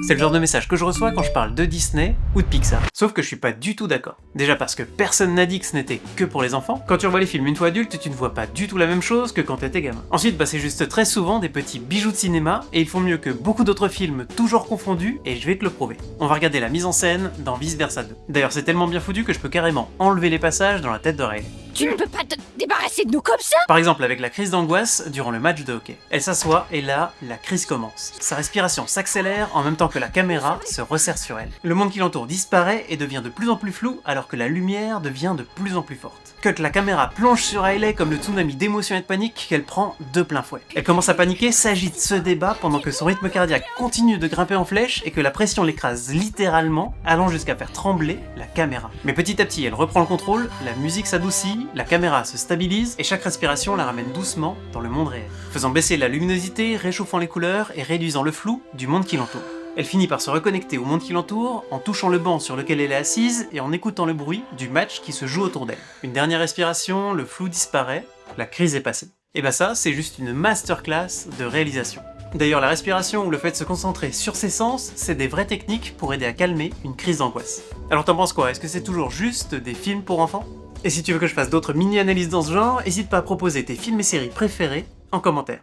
C'est le genre de message que je reçois quand je parle de Disney ou de Pixar. Sauf que je suis pas du tout d'accord. Déjà parce que personne n'a dit que ce n'était que pour les enfants. Quand tu revois les films une fois adulte, tu ne vois pas du tout la même chose que quand t'étais gamin. Ensuite, c'est juste très souvent des petits bijoux de cinéma, et ils font mieux que beaucoup d'autres films toujours confondus, et je vais te le prouver. On va regarder la mise en scène dans Vice Versa 2. D'ailleurs, c'est tellement bien foutu que je peux carrément enlever les passages dans la tête de Riley. Tu ne peux pas te débarrasser de nous comme ça! Par exemple avec la crise d'angoisse durant le match de hockey. Elle s'assoit et là, la crise commence. Sa respiration s'accélère en même temps que la caméra se resserre sur elle. Le monde qui l'entoure disparaît et devient de plus en plus flou alors que la lumière devient de plus en plus forte. Cut, la caméra plonge sur Riley comme le tsunami d'émotion et de panique qu'elle prend de plein fouet. Elle commence à paniquer, s'agite, se débat pendant que son rythme cardiaque continue de grimper en flèche et que la pression l'écrase littéralement, allant jusqu'à faire trembler la caméra. Mais petit à petit, elle reprend le contrôle, la musique s'adoucit, la caméra se stabilise et chaque respiration la ramène doucement dans le monde réel, faisant baisser la luminosité, réchauffant les couleurs et réduisant le flou du monde qui l'entoure. Elle finit par se reconnecter au monde qui l'entoure en touchant le banc sur lequel elle est assise et en écoutant le bruit du match qui se joue autour d'elle. Une dernière respiration, le flou disparaît, la crise est passée. Et ça, c'est juste une masterclass de réalisation. D'ailleurs, la respiration ou le fait de se concentrer sur ses sens, c'est des vraies techniques pour aider à calmer une crise d'angoisse. Alors t'en penses quoi? Est-ce que c'est toujours juste des films pour enfants? Et si tu veux que je fasse d'autres mini-analyses dans ce genre, n'hésite pas à proposer tes films et séries préférés en commentaire.